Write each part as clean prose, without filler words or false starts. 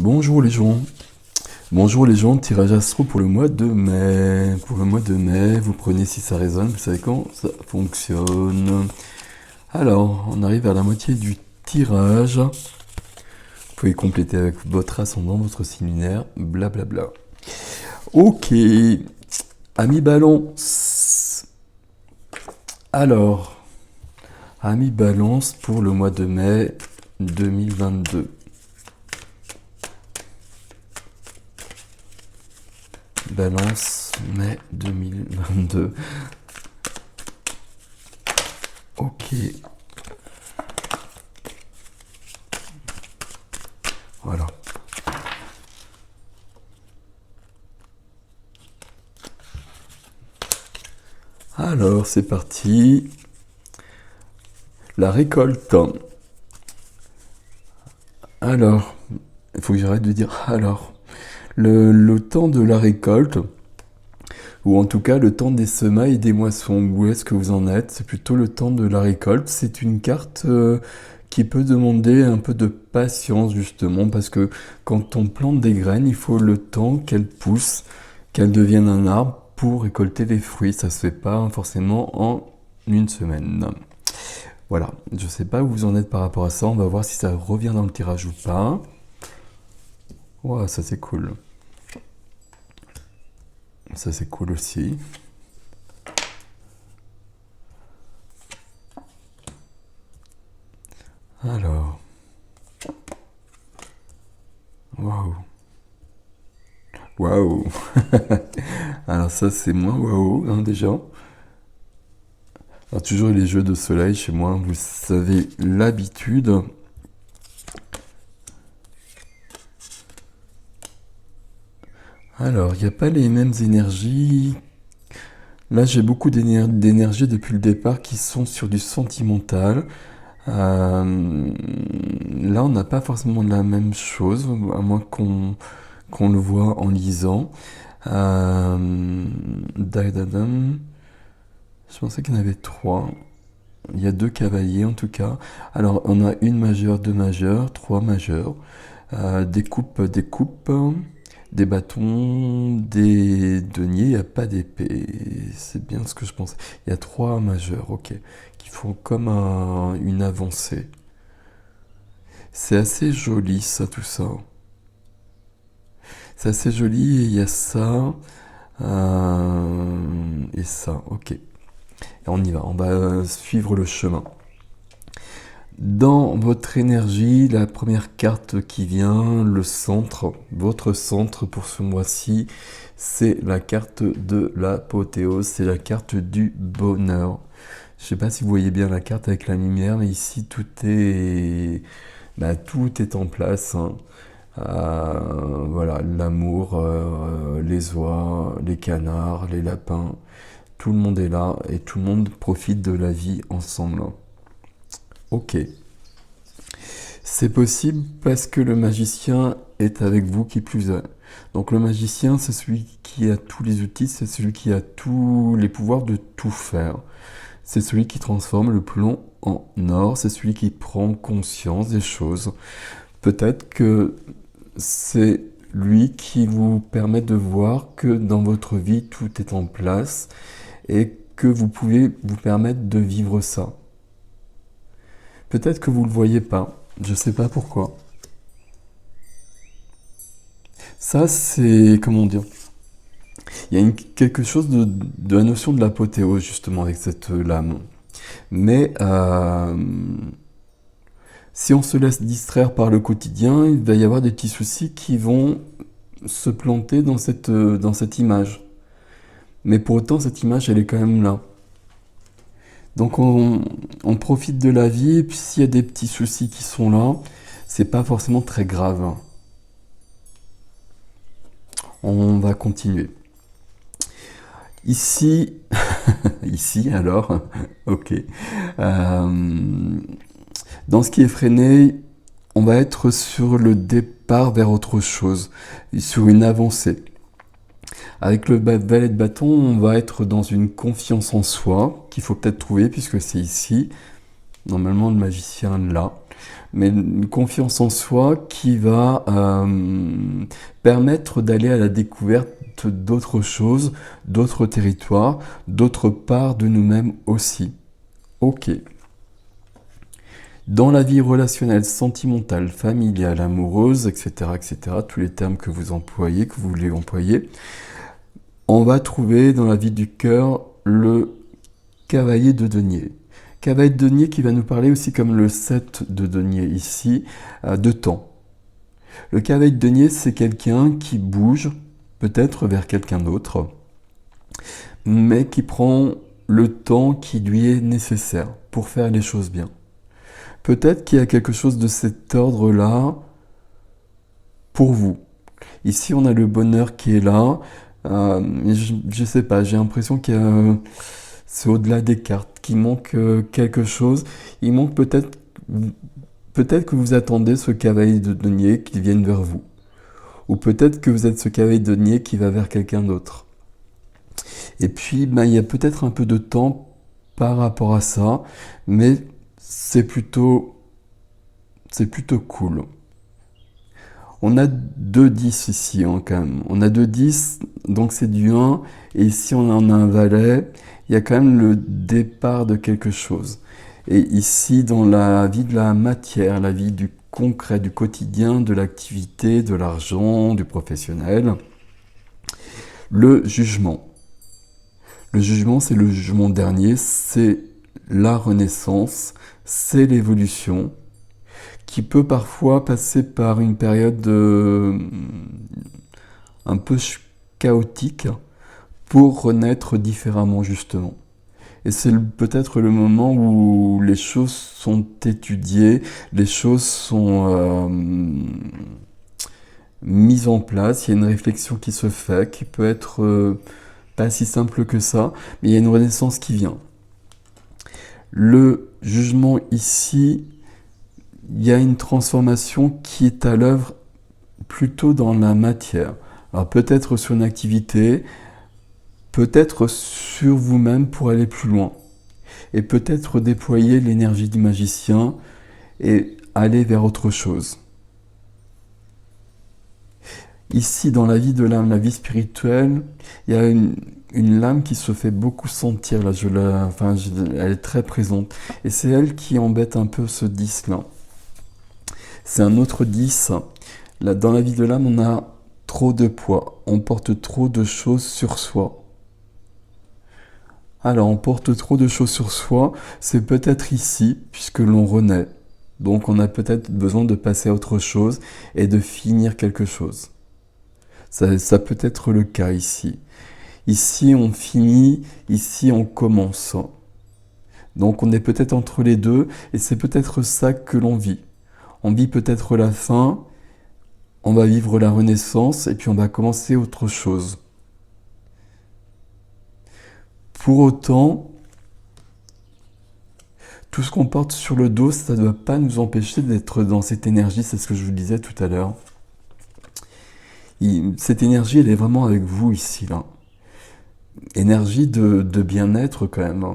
Bonjour les gens. Bonjour les gens, tirage astro pour le mois de mai. Pour le mois de mai, vous prenez si ça résonne, vous savez quand ça fonctionne. Alors, on arrive à la moitié du tirage. Vous pouvez compléter avec votre ascendant, votre séminaire, blablabla. Ok, ami Balance. Alors, ami Balance pour le mois de mai 2022. Balance, mai 2022. Ok. Voilà. Alors, c'est parti. La récolte. Alors, il faut que j'arrête de dire alors. Le temps de la récolte, ou en tout cas le temps des semailles et des moissons, où est-ce que vous en êtes? C'est plutôt le temps de la récolte. C'est une carte qui peut demander un peu de patience justement, parce que quand on plante des graines, il faut le temps qu'elles poussent, qu'elles deviennent un arbre pour récolter les fruits. Ça se fait pas forcément en une semaine. Voilà, je sais pas où vous en êtes par rapport à ça, on va voir si ça revient dans le tirage ou pas. Ouais, ça c'est cool. Ça c'est cool aussi. Alors. Waouh. Waouh. Alors ça c'est moins waouh hein, déjà. Alors toujours les jeux de soleil chez moi, vous avez l'habitude. Alors, il n'y a pas les mêmes énergies. Là, j'ai beaucoup d'énergie depuis le départ qui sont sur du sentimental. Là, on n'a pas forcément la même chose, à moins qu'on le voit en lisant. Dadadam. Je pensais qu'il y en avait trois. Il y a deux cavaliers en tout cas. Alors, on a une majeure, deux majeures, trois majeures. Des coupes, des bâtons, des deniers, il n'y a pas d'épée. C'est bien ce que je pensais. Il y a trois majeurs, ok, qui font comme une avancée. C'est assez joli ça, tout ça. C'est assez joli et il y a ça et ça, ok. Et on y va, on va suivre le chemin. Dans votre énergie, la première carte qui vient, le centre, votre centre pour ce mois-ci, c'est la carte de l'apothéose, c'est la carte du bonheur. Je ne sais pas si vous voyez bien la carte avec la lumière, mais ici tout est en place, hein. Voilà, l'amour, les oies, les canards, les lapins, tout le monde est là et tout le monde profite de la vie ensemble. Ok. C'est possible parce que le magicien est avec vous qui plus est. Donc le magicien, c'est celui qui a tous les outils, c'est celui qui a tous les pouvoirs de tout faire. C'est celui qui transforme le plomb en or, c'est celui qui prend conscience des choses. Peut-être que c'est lui qui vous permet de voir que dans votre vie, tout est en place et que vous pouvez vous permettre de vivre ça. Peut-être que vous ne le voyez pas, je ne sais pas pourquoi. Ça, c'est, comment dire, il y a quelque chose de la notion de l'apothéose, justement, avec cette lame. Mais si on se laisse distraire par le quotidien, il va y avoir des petits soucis qui vont se planter dans cette image. Mais pour autant, cette image, elle est quand même là. Donc on profite de la vie, et puis s'il y a des petits soucis qui sont là, c'est pas forcément très grave. On va continuer. Ici, ici alors, ok. Dans ce qui est freiné, on va être sur le départ vers autre chose, sur une avancée. Avec le valet de bâton, on va être dans une confiance en soi qu'il faut peut-être trouver puisque c'est ici. Normalement, le magicien là. mais une confiance en soi qui va permettre d'aller à la découverte d'autres choses, d'autres territoires, d'autres parts de nous-mêmes aussi. Ok. Dans la vie relationnelle, sentimentale, familiale, amoureuse, etc., tous les termes que vous employez, que vous voulez employer, on va trouver dans la vie du cœur le cavalier de denier. Cavalier de denier qui va nous parler aussi comme le 7 de denier ici, de temps. Le cavalier de denier, c'est quelqu'un qui bouge peut-être vers quelqu'un d'autre, mais qui prend le temps qui lui est nécessaire pour faire les choses bien. Peut-être qu'il y a quelque chose de cet ordre-là pour vous. Ici, on a le bonheur qui est là. Je sais pas, j'ai l'impression que c'est au-delà des cartes, qu'il manque quelque chose. Il manque peut-être que vous attendez ce cavalier de denier qui vienne vers vous. Ou peut-être que vous êtes ce cavalier de denier qui va vers quelqu'un d'autre. Et puis, il y a peut-être un peu de temps par rapport à ça, mais c'est plutôt cool. On a 2 10 ici, quand même. On a 2 10, donc c'est du 1. Et ici, on en a un valet. Il y a quand même le départ de quelque chose. Et ici, dans la vie de la matière, la vie du concret, du quotidien, de l'activité, de l'argent, du professionnel, le jugement. Le jugement, c'est le jugement dernier, c'est la renaissance, c'est l'évolution, qui peut parfois passer par une période un peu chaotique pour renaître différemment justement. Et c'est peut-être le moment où les choses sont étudiées, les choses sont mises en place, il y a une réflexion qui se fait, qui peut être pas si simple que ça, mais il y a une renaissance qui vient. Le jugement ici, il y a une transformation qui est à l'œuvre plutôt dans la matière. Alors peut-être sur une activité, peut-être sur vous-même pour aller plus loin. Et peut-être déployer l'énergie du magicien et aller vers autre chose. Ici, dans la vie de l'âme, la vie spirituelle, il y a une lame qui se fait beaucoup sentir, là, elle est très présente. Et c'est elle qui embête un peu ce 10-là. C'est un autre 10. Là, dans la vie de l'âme, on a trop de poids. On porte trop de choses sur soi. Alors, on porte trop de choses sur soi, c'est peut-être ici, puisque l'on renaît. Donc, on a peut-être besoin de passer à autre chose et de finir quelque chose. Ça peut être le cas ici. Ici, on finit, ici, on commence. Donc, on est peut-être entre les deux, et c'est peut-être ça que l'on vit. On vit peut-être la fin, on va vivre la renaissance, et puis on va commencer autre chose. Pour autant, tout ce qu'on porte sur le dos, ça ne doit pas nous empêcher d'être dans cette énergie, c'est ce que je vous disais tout à l'heure. Cette énergie, elle est vraiment avec vous ici, là. Énergie de bien-être quand même.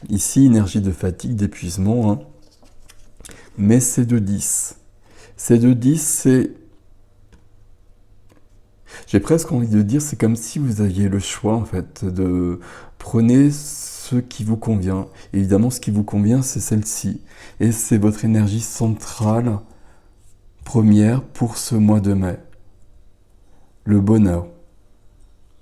Ici, énergie de fatigue, d'épuisement. Mais c'est de 10. C'est de 10, c'est... J'ai presque envie de dire, c'est comme si vous aviez le choix, en fait, de... Prenez ce qui vous convient. Évidemment, ce qui vous convient, c'est celle-ci. Et c'est votre énergie centrale, première, pour ce mois de mai. Le bonheur.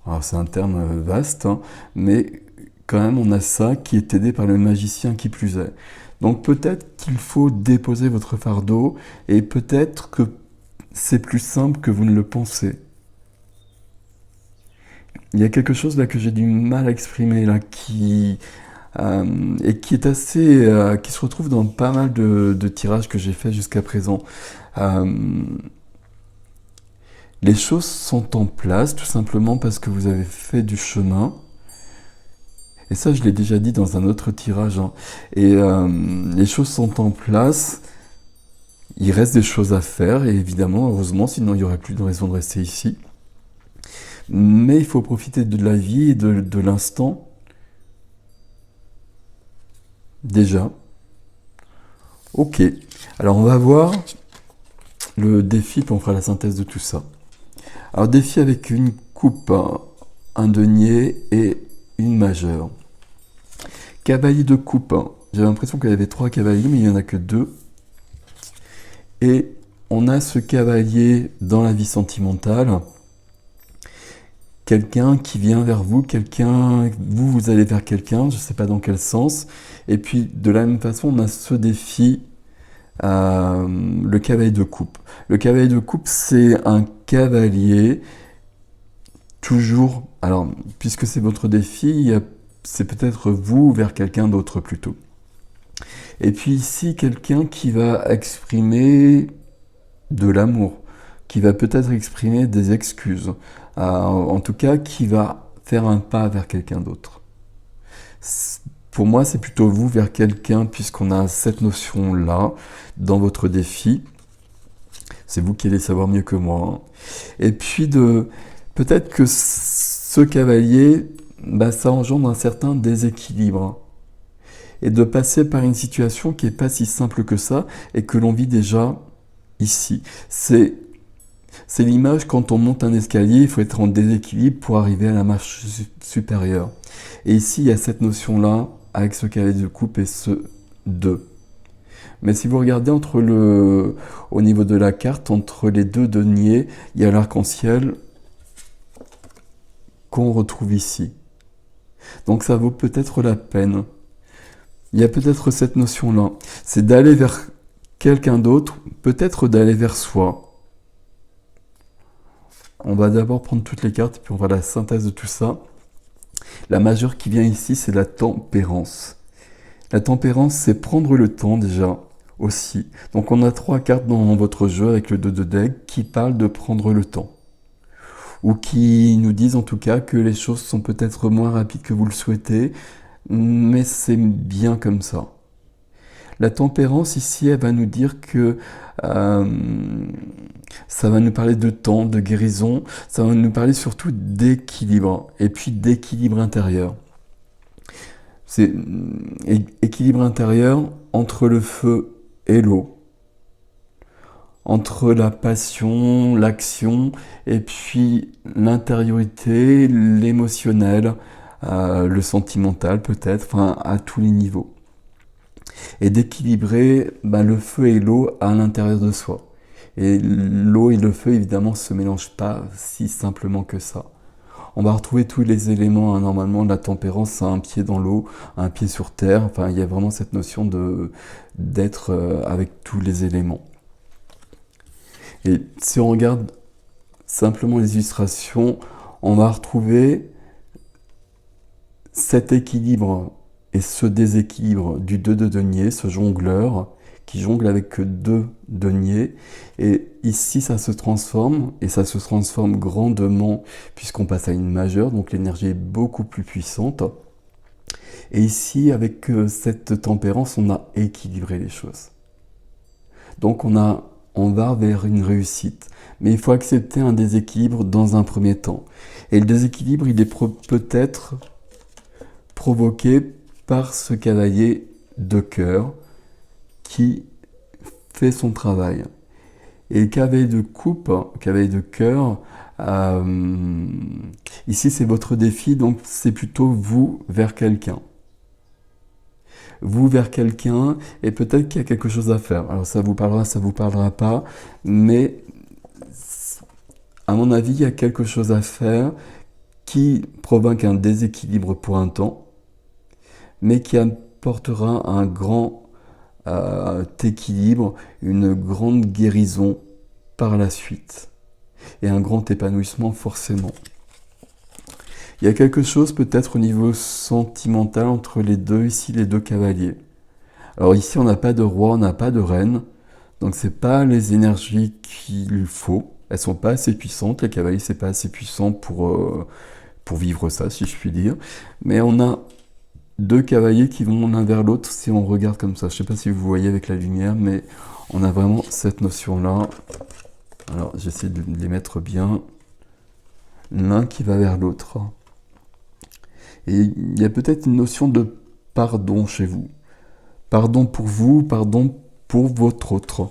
Alors, c'est un terme vaste, mais quand même, on a ça qui est aidé par le magicien qui plus est. Donc, peut-être qu'il faut déposer votre fardeau, et peut-être que c'est plus simple que vous ne le pensez. Il y a quelque chose là que j'ai du mal à exprimer là, et qui est assez, qui se retrouve dans pas mal de tirages que j'ai fait jusqu'à présent. Les choses sont en place tout simplement parce que vous avez fait du chemin. Et ça, je l'ai déjà dit dans un autre tirage. Et les choses sont en place. Il reste des choses à faire, et évidemment, heureusement, sinon il n'y aurait plus de raison de rester ici. Mais il faut profiter de la vie et de l'instant. Déjà. Ok, alors on va voir le défi, puis on fera la synthèse de tout ça. Alors défi avec une coupe, un denier et une majeure. Cavalier de coupe, j'ai l'impression qu'il y avait 3 cavaliers, mais il n'y en a que 2. Et on a ce cavalier dans la vie sentimentale, quelqu'un qui vient vers vous, vous allez vers quelqu'un, je ne sais pas dans quel sens. Et puis de la même façon, on a ce défi, le cavalier de coupe. Le cavalier de coupe, c'est un cavalier toujours. Alors, puisque c'est votre défi, c'est peut-être vous vers quelqu'un d'autre plutôt. Et puis ici, quelqu'un qui va exprimer de l'amour, qui va peut-être exprimer des excuses, en tout cas qui va faire un pas vers quelqu'un d'autre. Pour moi, c'est plutôt vous vers quelqu'un, puisqu'on a cette notion-là dans votre défi. C'est vous qui allez savoir mieux que moi. Et puis, peut-être que ce cavalier, ça engendre un certain déséquilibre. Et de passer par une situation qui n'est pas si simple que ça, et que l'on vit déjà ici. C'est l'image quand on monte un escalier, il faut être en déséquilibre pour arriver à la marche supérieure. Et ici, il y a cette notion-là, avec ce cavalier de coupe et ce 2. Mais si vous regardez au niveau de la carte, entre les 2 deniers, il y a l'arc-en-ciel qu'on retrouve ici. Donc ça vaut peut-être la peine. Il y a peut-être cette notion-là. C'est d'aller vers quelqu'un d'autre, peut-être d'aller vers soi. On va d'abord prendre toutes les cartes, puis on va la synthèse de tout ça. La majeure qui vient ici, c'est la tempérance. La tempérance, c'est prendre le temps déjà, aussi. Donc on a 3 cartes dans votre jeu avec le 2 de deck qui parlent de prendre le temps. Ou qui nous disent en tout cas que les choses sont peut-être moins rapides que vous le souhaitez, mais c'est bien comme ça. La tempérance ici, elle va nous dire que ça va nous parler de temps, de guérison, ça va nous parler surtout d'équilibre, et puis d'équilibre intérieur. C'est équilibre intérieur entre le feu et l'eau, entre la passion, l'action, et puis l'intériorité, l'émotionnel, le sentimental peut-être, enfin à tous les niveaux. Et d'équilibrer le feu et l'eau à l'intérieur de soi. Et l'eau et le feu, évidemment, ne se mélangent pas si simplement que ça. On va retrouver tous les éléments, normalement, de la tempérance, un pied dans l'eau, un pied sur terre. Enfin, il y a vraiment cette notion d'être avec tous les éléments. Et si on regarde simplement les illustrations, on va retrouver cet équilibre et ce déséquilibre du 2 de denier, ce jongleur qui jongle avec 2 deniers. Et ici, ça se transforme, et ça se transforme grandement puisqu'on passe à une majeure, donc l'énergie est beaucoup plus puissante. Et ici, avec cette tempérance, on a équilibré les choses. Donc on va vers une réussite. Mais il faut accepter un déséquilibre dans un premier temps. Et le déséquilibre, il est peut-être provoqué par ce cavalier de cœur qui fait son travail. Et le cavalier de coupe, cavalier de cœur, ici c'est votre défi, donc c'est plutôt vous vers quelqu'un. Vous vers quelqu'un, et peut-être qu'il y a quelque chose à faire. Alors ça vous parlera pas, mais à mon avis, il y a quelque chose à faire qui provoque un déséquilibre pour un temps, mais qui apportera un grand équilibre, une grande guérison par la suite, et un grand épanouissement forcément. Il y a quelque chose peut-être au niveau sentimental entre les deux, ici les 2 cavaliers. Alors ici on n'a pas de roi, on n'a pas de reine, donc c'est pas les énergies qu'il faut, elles sont pas assez puissantes, les cavaliers c'est pas assez puissant pour vivre ça si je puis dire, mais on a 2 cavaliers qui vont l'un vers l'autre si on regarde comme ça. Je sais pas si vous voyez avec la lumière, mais on a vraiment cette notion-là. Alors j'essaie de les mettre bien. L'un qui va vers l'autre. Et il y a peut-être une notion de pardon chez vous. Pardon pour vous, pardon pour votre autre.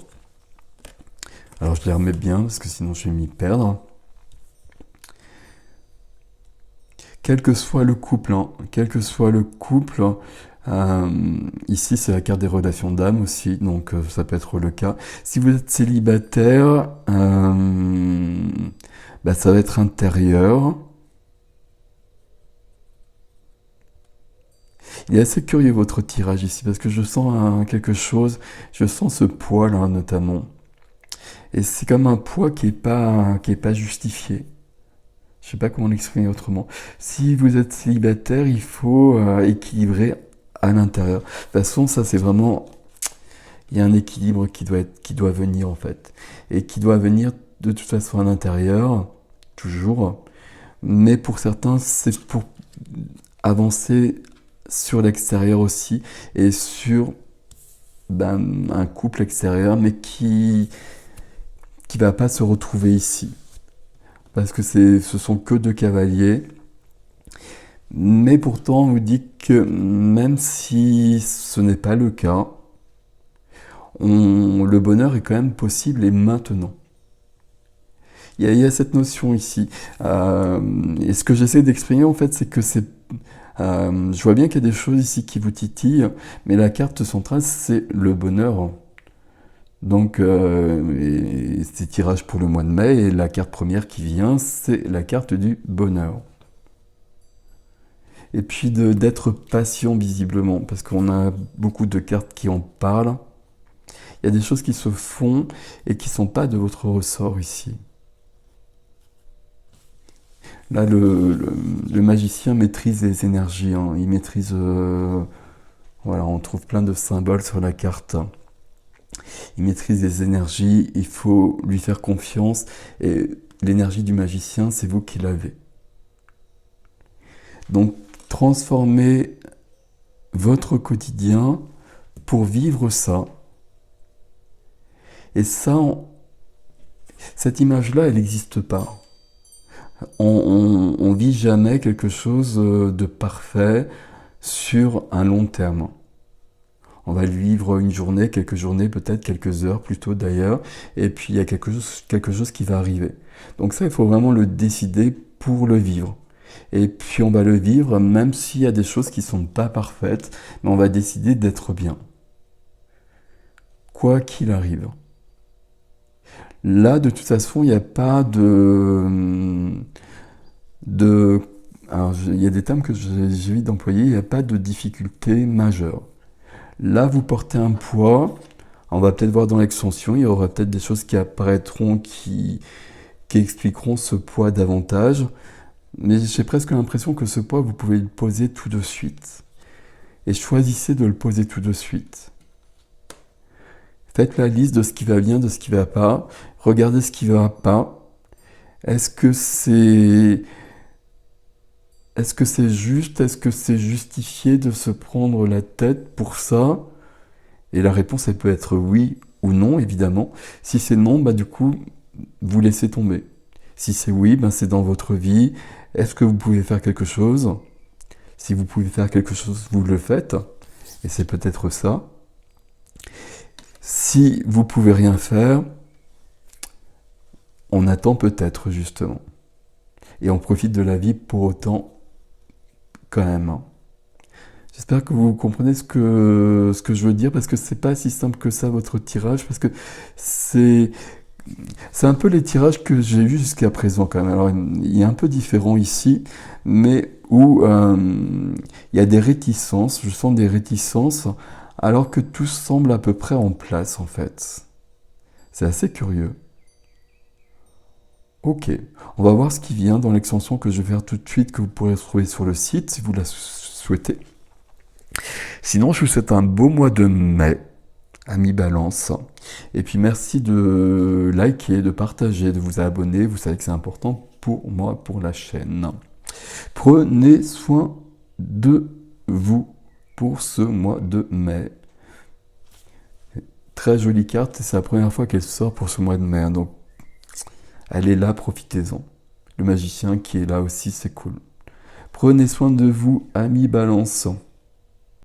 Alors je les remets bien parce que sinon je vais m'y perdre. Quel que soit le couple, hein, quel que soit le couple, ici c'est la carte des relations d'âme aussi, donc ça peut être le cas. Si vous êtes célibataire, ça va être intérieur. Il est assez curieux votre tirage ici parce que je sens quelque chose, je sens ce poids là notamment. Et c'est comme un poids qui est pas justifié. Je sais pas comment l'exprimer autrement. Si vous êtes célibataire, il faut équilibrer à l'intérieur. De toute façon, ça c'est vraiment, il y a un équilibre qui doit venir en fait, et qui doit venir de toute façon à l'intérieur, toujours. Mais pour certains, c'est pour avancer sur l'extérieur aussi et sur un couple extérieur, mais qui va pas se retrouver ici. Parce que ce sont que deux cavaliers. Mais pourtant, on vous dit que même si ce n'est pas le cas, le bonheur est quand même possible et maintenant. Il y a cette notion ici. Et ce que j'essaie d'exprimer, en fait, c'est que je vois bien qu'il y a des choses ici qui vous titillent, mais la carte centrale, c'est le bonheur. Donc, c'est tirage pour le mois de mai, et la carte première qui vient, c'est la carte du bonheur. Et puis d'être patient visiblement, parce qu'on a beaucoup de cartes qui en parlent. Il y a des choses qui se font et qui ne sont pas de votre ressort ici. Là, le magicien maîtrise les énergies, hein. Il maîtrise... voilà, on trouve plein de symboles sur la carte. Il maîtrise les énergies, il faut lui faire confiance. Et l'énergie du magicien, c'est vous qui l'avez. Donc, transformez votre quotidien pour vivre ça. Et ça, cette image-là, elle n'existe pas. On vit jamais quelque chose de parfait sur un long terme. On va vivre une journée, quelques journées, peut-être quelques heures plutôt d'ailleurs, et puis il y a quelque chose qui va arriver. Donc ça, il faut vraiment le décider pour le vivre. Et puis on va le vivre même s'il y a des choses qui ne sont pas parfaites, mais on va décider d'être bien. Quoi qu'il arrive. Là, de toute façon, il n'y a pas alors, il y a des termes que j'évite d'employer, il n'y a pas de difficulté majeure. Là, vous portez un poids, on va peut-être voir dans l'extension, il y aura peut-être des choses qui apparaîtront, qui expliqueront ce poids davantage, mais j'ai presque l'impression que ce poids, vous pouvez le poser tout de suite. Et choisissez de le poser tout de suite. Faites la liste de ce qui va bien, de ce qui ne va pas. Regardez ce qui ne va pas. Est-ce que c'est juste, est-ce que c'est justifié de se prendre la tête pour ça? Et la réponse, elle peut être oui ou non, évidemment. Si c'est non, du coup, vous laissez tomber. Si c'est oui, c'est dans votre vie. Est-ce que vous pouvez faire quelque chose? Si vous pouvez faire quelque chose, vous le faites. Et c'est peut-être ça. Si vous pouvez rien faire, on attend peut-être, justement. Et on profite de la vie pour autant, quand même. J'espère que vous comprenez ce que je veux dire, parce que c'est pas si simple que ça, votre tirage, parce que c'est un peu les tirages que j'ai eus jusqu'à présent, quand même. Alors, il y a un peu différent ici, mais où il y a des réticences, je sens des réticences, alors que tout semble à peu près en place, en fait. C'est assez curieux. Ok, on va voir ce qui vient dans l'extension que je vais faire tout de suite, que vous pourrez trouver sur le site, si vous la souhaitez. Sinon, je vous souhaite un beau mois de mai, amis Balance. Et puis, merci de liker, de partager, de vous abonner. Vous savez que c'est important pour moi, pour la chaîne. Prenez soin de vous pour ce mois de mai. Très jolie carte, c'est la première fois qu'elle sort pour ce mois de mai. Donc, elle est là, profitez-en. Le magicien qui est là aussi, c'est cool. Prenez soin de vous, amis Balance.